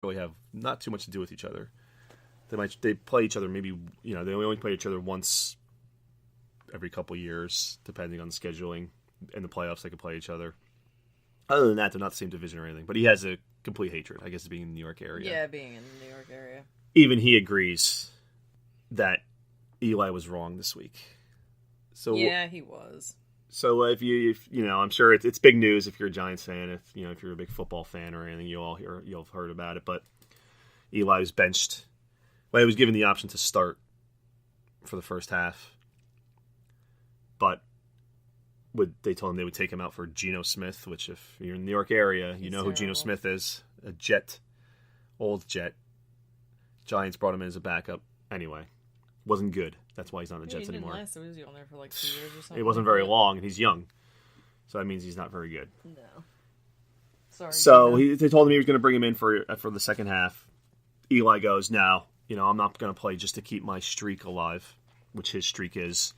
really have not too much to do with each other. They play each other maybe, they only play each other once every couple years, depending on the scheduling. In the playoffs, they could play each other. Other than that, they're not the same division or anything. But he has a complete hatred, I guess, being in the New York area. Yeah, being in the New York area. Even he agrees that Eli was wrong this week. So yeah, he was. So if I'm sure it's big news if you're a Giants fan. If you're a big football fan or anything, you'll have heard about it. But Eli was benched. Well, he was given the option to start for the first half, but they told him they would take him out for Geno Smith, which if you're in the New York area, you know who Geno Smith is. A Jet, old Jet. Giants brought him in as a backup. Anyway, wasn't good. That's why he's not on the Jets anymore. He was on there for like 2 years or something. It wasn't very long, and he's young. So that means he's not very good. No. Sorry. So they told him he was going to bring him in for the second half. Eli goes, no, I'm not going to play just to keep my streak alive, which his streak is.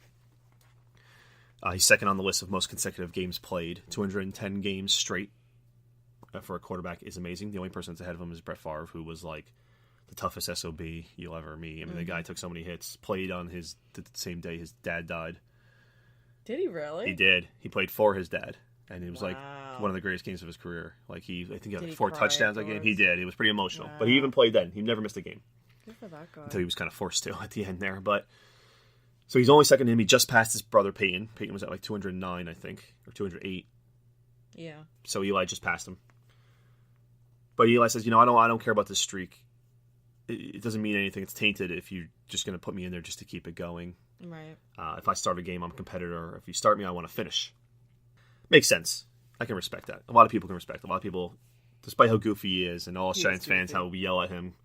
He's second on the list of most consecutive games played. 210 games straight for a quarterback is amazing. The only person that's ahead of him is Brett Favre, who was like the toughest SOB you'll ever meet. I mean, the guy took so many hits, played on the same day his dad died. Did he really? He did. He played for his dad. And it was like one of the greatest games of his career. Like I think he had like 4 touchdowns that game. He did. It was pretty emotional. Wow. But he even played then. He never missed a game. Good for that guy. Until he was kind of forced to at the end there. But so he's only second to him. He just passed his brother Peyton. Peyton was at like 209, I think, or 208. Yeah. So Eli just passed him. But Eli says, I don't care about this streak. It doesn't mean anything. It's tainted if you're just going to put me in there just to keep it going. Right. If I start a game, I'm a competitor. If you start me, I want to finish. Makes sense. I can respect that. A lot of people can respect. A lot of people, despite how goofy he is, and all Giants fans, how we yell at him,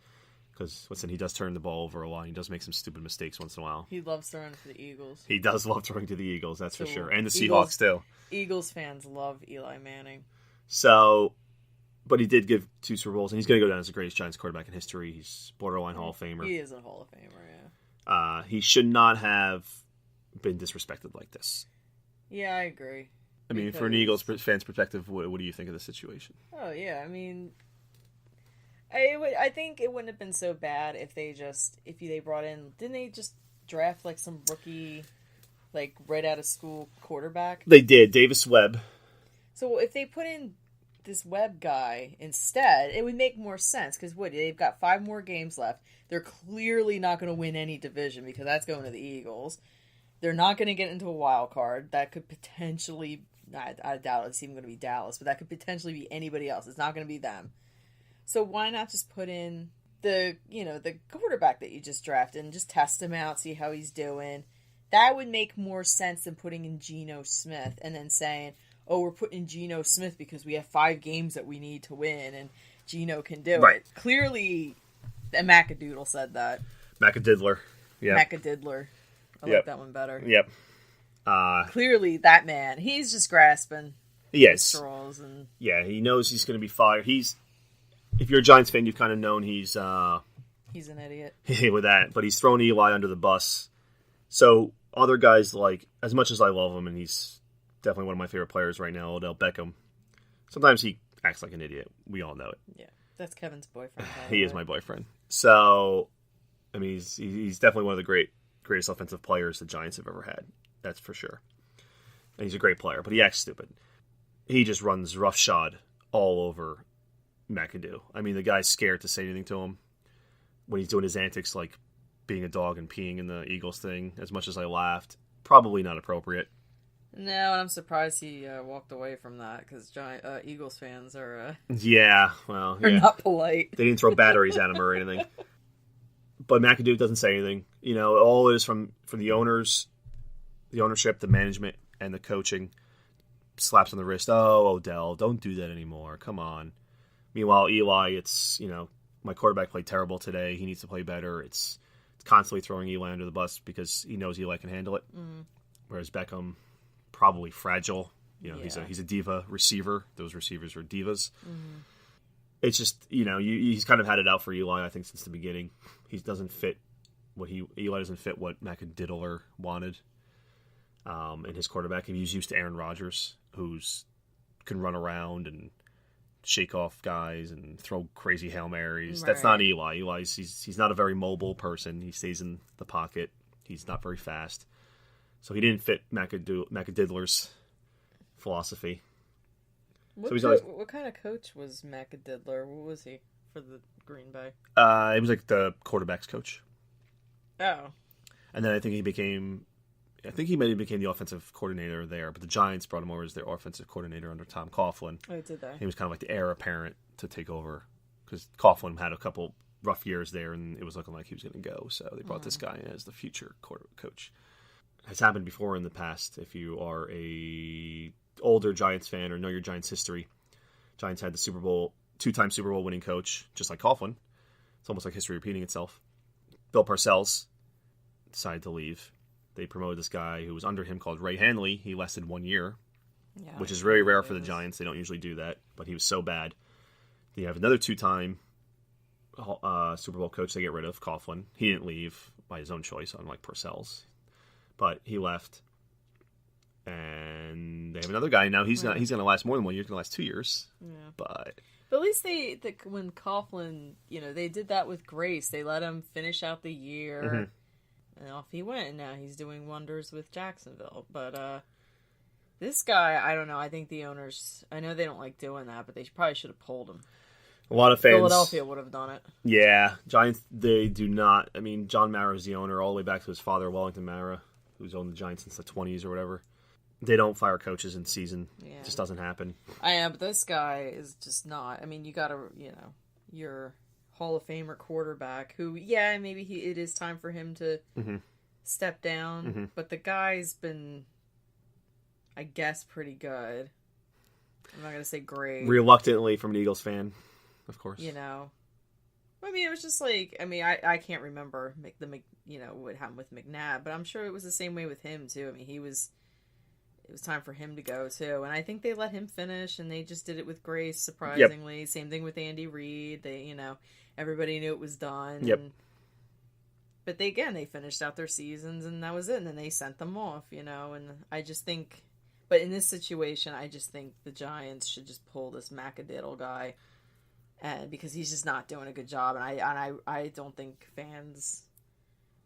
because he does turn the ball over a lot. He does make some stupid mistakes once in a while. He loves throwing to the Eagles. He does love throwing to the Eagles, that's for sure. And the Seahawks, too. Eagles fans love Eli Manning. So, but he did give 2 Super Bowls, and he's going to go down as the greatest Giants quarterback in history. He's borderline Hall of Famer. He is a Hall of Famer, yeah. He should not have been disrespected like this. Yeah, I agree. I mean, from an Eagles fan's perspective, what do you think of the situation? Oh, yeah. I mean, I think it wouldn't have been so bad if they brought in, didn't they just draft like some rookie, like right out of school quarterback? They did, Davis Webb. So if they put in this Webb guy instead, it would make more sense because they've got 5 more games left. They're clearly not going to win any division because that's going to the Eagles. They're not going to get into a wild card. That could potentially, I doubt it's even going to be Dallas, but that could potentially be anybody else. It's not going to be them. So why not just put in the quarterback that you just drafted and just test him out, see how he's doing? That would make more sense than putting in Geno Smith and then saying, oh, we're putting in Geno Smith because we have 5 games that we need to win and Geno can do it. Clearly, Macadoodle said that. Macadiddler. Yeah. Macadiddler. I like that one better. Yep. Clearly, that man, he's just grasping straws. And yeah, he knows he's going to be fired. If you're a Giants fan, you've kind of known he's an idiot. with that, but he's thrown Eli under the bus. So other guys, like, as much as I love him, and he's definitely one of my favorite players right now, Odell Beckham, sometimes he acts like an idiot. We all know it. Yeah, that's Kevin's boyfriend. He is my boyfriend. So, I mean, he's definitely one of the greatest offensive players the Giants have ever had. That's for sure. And he's a great player, but he acts stupid. He just runs roughshod all over McAdoo. I mean, the guy's scared to say anything to him when he's doing his antics, like being a dog and peeing in the Eagles thing. As much as I laughed, probably not appropriate. No, and I'm surprised he walked away from that because Eagles fans are are not polite. They didn't throw batteries at him or anything. But McAdoo doesn't say anything. All it is from the owners, the ownership, the management, and the coaching. Slaps on the wrist. Oh, Odell, don't do that anymore. Come on. Meanwhile, Eli, it's, my quarterback played terrible today. He needs to play better. It's constantly throwing Eli under the bus because he knows Eli can handle it. Mm-hmm. Whereas Beckham, probably fragile. He's a diva receiver. Those receivers are divas. Mm-hmm. It's just, he's kind of had it out for Eli, I think, since the beginning. He doesn't fit Eli doesn't fit what Macadiddler wanted in his quarterback. He's used to Aaron Rodgers, who's can run around and shake off guys and throw crazy Hail Marys. Right. That's not Eli. He's not a very mobile person. He stays in the pocket. He's not very fast. So he didn't fit Macadidler's philosophy. What kind of coach was Macadidler? What was he for the Green Bay? He was like the quarterback's coach. Oh. And then I think he became the offensive coordinator there, but the Giants brought him over as their offensive coordinator under Tom Coughlin. Oh, did they? He was kind of like the heir apparent to take over because Coughlin had a couple rough years there, and it was looking like he was going to go. So they brought this guy in as the future coach. Has happened before in the past. If you are a older Giants fan or know your Giants history, Giants had the two-time Super Bowl winning coach, just like Coughlin. It's almost like history repeating itself. Bill Parcells decided to leave. They promoted this guy who was under him called Ray Hanley. He lasted 1 year, which is very rare for the Giants. They don't usually do that, but he was so bad. You have another two-time Super Bowl coach they get rid of, Coughlin. He didn't leave by his own choice, unlike Parcells. But he left, and they have another guy now. He's going to last more than 1 year. He's going to last 2 years. Yeah. But at least when Coughlin, they did that with Grace. They let him finish out the year, and off he went. And now he's doing wonders with Jacksonville. But this guy, I don't know. I think the owners, I know they don't like doing that, but they probably should have pulled him. A lot of fans. Philadelphia would have done it. Yeah, Giants. They do not. I mean, John Mara is the owner, all the way back to his father, Wellington Mara, who's owned the Giants since the 20s or whatever. They don't fire coaches in season. Yeah. It just doesn't happen. I am, but this guy is just not. I mean, you got to, your Hall of Famer quarterback who, maybe it is time for him to step down, but the guy's been, I guess, pretty good. I'm not going to say great. Reluctantly from an Eagles fan, of course. I mean, it was just like, I can't remember what happened with McNabb, but I'm sure it was the same way with him too. I mean, it was time for him to go too, and I think they let him finish, and they just did it with grace, surprisingly. Yep. Same thing with Andy Reid. They, everybody knew it was done. Yep. But they finished out their seasons, and that was it. And then they sent them off, and I just think, but in this situation, I just think the Giants should just pull this Macadiddle guy. Because he's just not doing a good job, and I don't think fans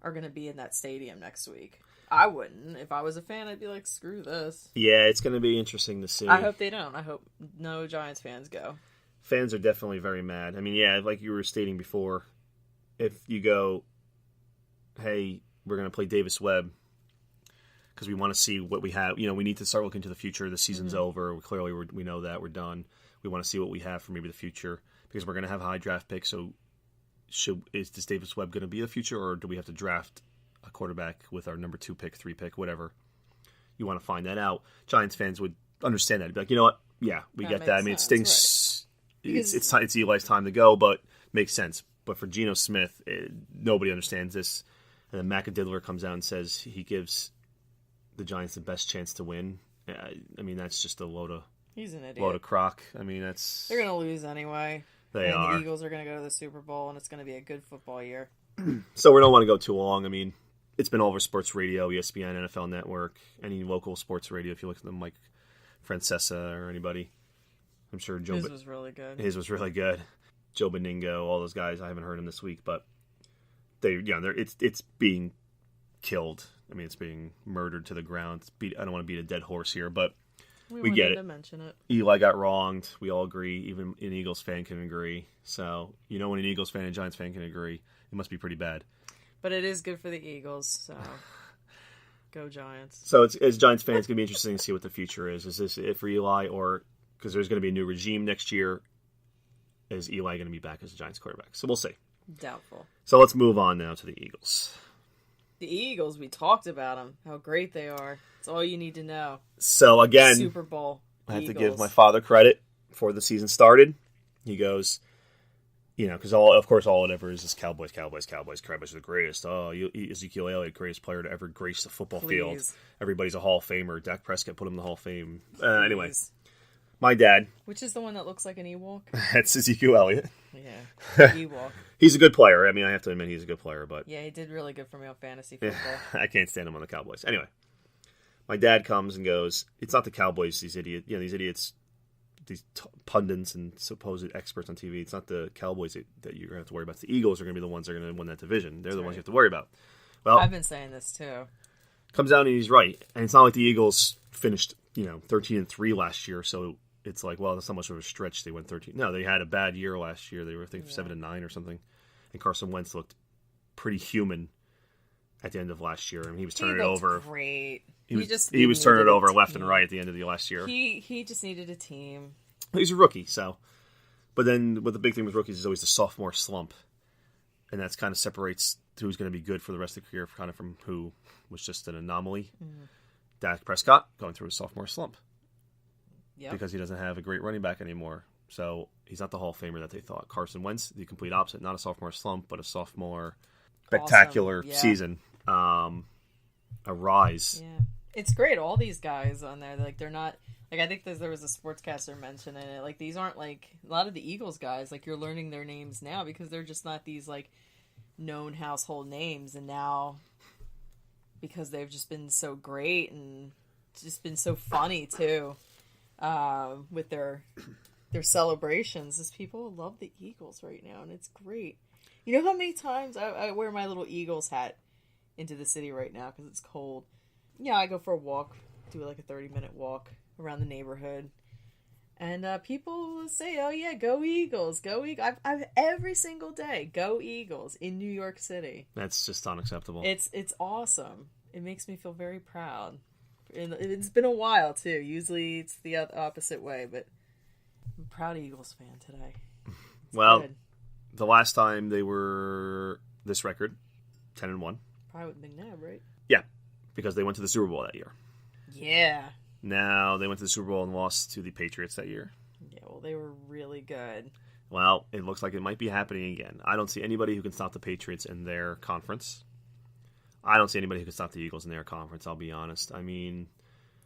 are going to be in that stadium next week. I wouldn't. If I was a fan, I'd be like, screw this. Yeah, it's going to be interesting to see. I hope they don't. I hope no Giants fans go. Fans are definitely very mad. I mean, yeah, like you were stating before, if you go, hey, we're going to play Davis Webb because we want to see what we have. We need to start looking to the future. The season's over. We know that. We're done. We want to see what we have for maybe the future. Because we're going to have high draft picks, so is this Davis Webb going to be the future, or do we have to draft a quarterback with our number 2 pick, 3 pick, whatever? You want to find that out. Giants fans would understand that. They'd be like, you know what? Yeah, we get that. I mean, it stinks. Right. It's Eli's time to go, but makes sense. But for Geno Smith, nobody understands this. And then Macadidler comes out and says he gives the Giants the best chance to win. I mean, that's just a load of... He's an idiot. Load of crock. I mean, that's... They're going to lose anyway. They are. The Eagles are going to go to the Super Bowl, and it's going to be a good football year. So we don't want to go too long. I mean, it's been all over sports radio, ESPN, NFL Network, any local sports radio. If you look at them, like Francesa or anybody, I'm sure Joe... His was really good. His was really good. Joe Beningo, all those guys. I haven't heard him this week, but it's being killed. I mean, it's being murdered to the ground. I don't want to beat a dead horse here, but... We get it. To mention it. Eli got wronged. We all agree. Even an Eagles fan can agree. So, when an Eagles fan and Giants fan can agree, it must be pretty bad. But it is good for the Eagles, so go Giants. So, as Giants fans, it's going to be interesting to see what the future is. Is this it for Eli, or because there's going to be a new regime next year, is Eli going to be back as the Giants quarterback? So, we'll see. Doubtful. So, let's move on now to the Eagles. The Eagles, we talked about them, how great they are. That's all you need to know. So, again, Super Bowl. I have to give my father credit before the season started. He goes, because all it ever is Cowboys. Cowboys are the greatest. Oh, Ezekiel Elliott, greatest player to ever grace the football field. Everybody's a Hall of Famer. Dak Prescott put him in the Hall of Fame. Anyway, my dad. Which is the one that looks like an Ewok? That's Ezekiel Elliott. Yeah, Ewok. He's a good player. I mean, I have to admit he's a good player, but... Yeah, he did really good for me on fantasy football. I can't stand him on the Cowboys. Anyway, my dad comes and goes, it's not the Cowboys, these idiots these pundits and supposed experts on TV. It's not the Cowboys that you're going to have to worry about. It's the Eagles are going to be the ones that are going to win that division. They're the ones you have to worry about. Well, I've been saying this too. Comes down and he's right. And it's not like the Eagles finished, 13-3 last year, so it's like, well, that's not much of a stretch. They went 13. No, they had a bad year last year. They were, I think, 7-9 or something. And Carson Wentz looked pretty human at the end of last year. I mean, he was turning it over. Great. He was turning it over left and right at the end of the last year. He just needed a team. He's a rookie, so. But then, what the big thing with rookies is always the sophomore slump, and that's kind of separates who's going to be good for the rest of the career, kind of from who was just an anomaly. Mm-hmm. Dak Prescott going through a sophomore slump because he doesn't have a great running back anymore, so he's not the Hall of Famer that they thought. Carson Wentz, the complete opposite, not a sophomore slump, but a sophomore spectacular season, a rise. Yeah, it's great. All these guys on there, like they're not. Like, I think there was a sportscaster mentioning it. Like, these aren't, like, a lot of the Eagles guys, like, you're learning their names now because they're just not these, like, known household names. And now, because they've just been so great and just been so funny, too, with their celebrations, is people love the Eagles right now, and it's great. You know how many times I wear my little Eagles hat into the city right now because it's cold? Yeah, I go for a walk, do, like, a 30-minute walk around the neighborhood, and people will say, "Oh yeah, go Eagles, go Eagles!" I've every single day, "Go Eagles" in New York City. That's just unacceptable. It's awesome. It makes me feel very proud. And it's been a while too. Usually it's the opposite way, but I'm a proud Eagles fan today. Well, good. The last time they were this record, 10-1, probably with McNabb, right? Yeah, because they went to the Super Bowl that year. Yeah. Now, they went to the Super Bowl and lost to the Patriots that year. Yeah, well, they were really good. Well, it looks like it might be happening again. I don't see anybody who can stop the Patriots in their conference. I don't see anybody who can stop the Eagles in their conference, I'll be honest. I mean...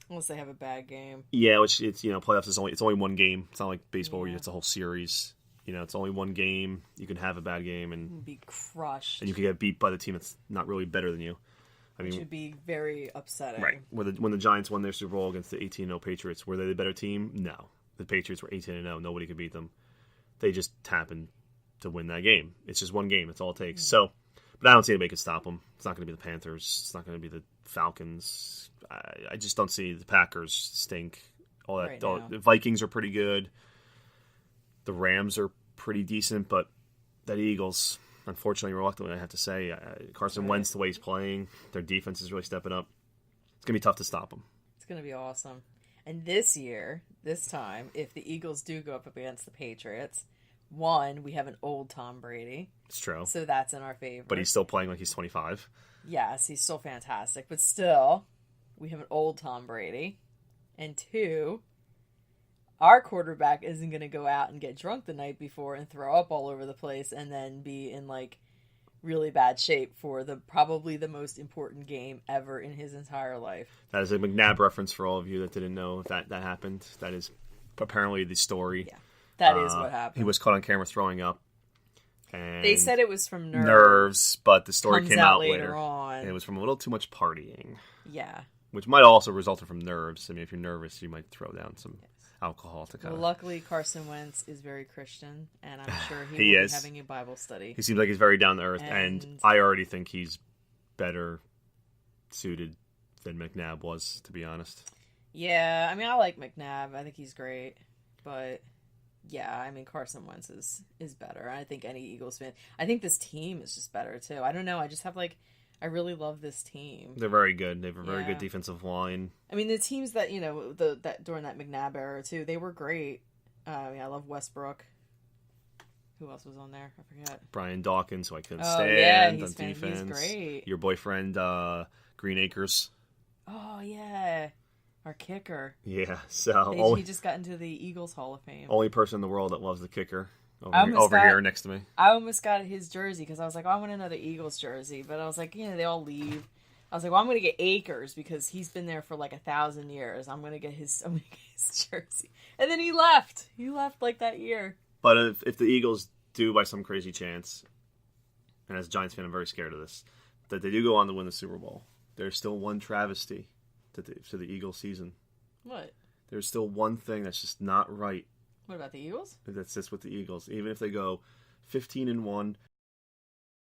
Unless they have a bad game. Yeah, which, it's playoffs is only one game. It's not like baseball where it's a whole series. It's only one game. You can have a bad game and... be crushed. And you can get beat by the team that's not really better than you. Which would be very upsetting. Right. When the Giants won their Super Bowl against the 18-0 Patriots, were they the better team? No. The Patriots were 18-0. Nobody could beat them. They just happened to win that game. It's just one game. That's all it takes. So, but I don't see anybody can stop them. It's not going to be the Panthers. It's not going to be the Falcons. I just don't see the Packers stink. All that. The Vikings are pretty good. The Rams are pretty decent, but that Eagles... Unfortunately, reluctantly, I have to say, Carson Wentz, the way he's playing, their defense is really stepping up. It's going to be tough to stop them. It's going to be awesome. And this time, if the Eagles do go up against the Patriots, we have an old Tom Brady. It's true. So that's in our favor. But he's still playing like he's 25. Yes, he's still fantastic. But still, we have an old Tom Brady. And 2... our quarterback isn't going to go out and get drunk the night before and throw up all over the place and then be in, like, really bad shape for probably the most important game ever in his entire life. That is a McNabb reference for all of you that didn't know that happened. That is apparently the story. Yeah, that is what happened. He was caught on camera throwing up. And they said it was from nerves. But the story came out later on. And it was from a little too much partying. Yeah. Which might also result from nerves. I mean, if you're nervous, you might throw down some... alcohol to kind of... Well, luckily, Carson Wentz is very Christian, and I'm sure he will be having a Bible study. He seems like he's very down to earth, and I already think he's better suited than McNabb was, to be honest. Yeah, I mean, I like McNabb. I think he's great, but yeah, I mean, Carson Wentz is better. I think any Eagles fan... I think this team is just better, too. I don't know, I just have, like... I really love this team. They're very good. They have a very good defensive line. I mean, the teams that, that during that McNabb era, too, they were great. I love Westbrook. Who else was on there? I forget. Brian Dawkins, who I couldn't stand on defense. He's great. Your boyfriend, Green Acres. Oh, yeah. Our kicker. Yeah, so... he just got into the Eagles Hall of Fame. Only person in the world that loves the kicker. Over here next to me. I almost got his jersey because I was like, I want another Eagles jersey. But I was like, they all leave. I was like, well, I'm going to get Akers because he's been there for like 1,000 years. I'm going to get his jersey. And then he left. He left like that year. But if the Eagles do, by some crazy chance, and as a Giants fan, I'm very scared of this, that they do go on to win the Super Bowl, there's still one travesty to the Eagles season. What? There's still one thing that's just not right What about the Eagles? That's just with the Eagles. Even if they go 15-1,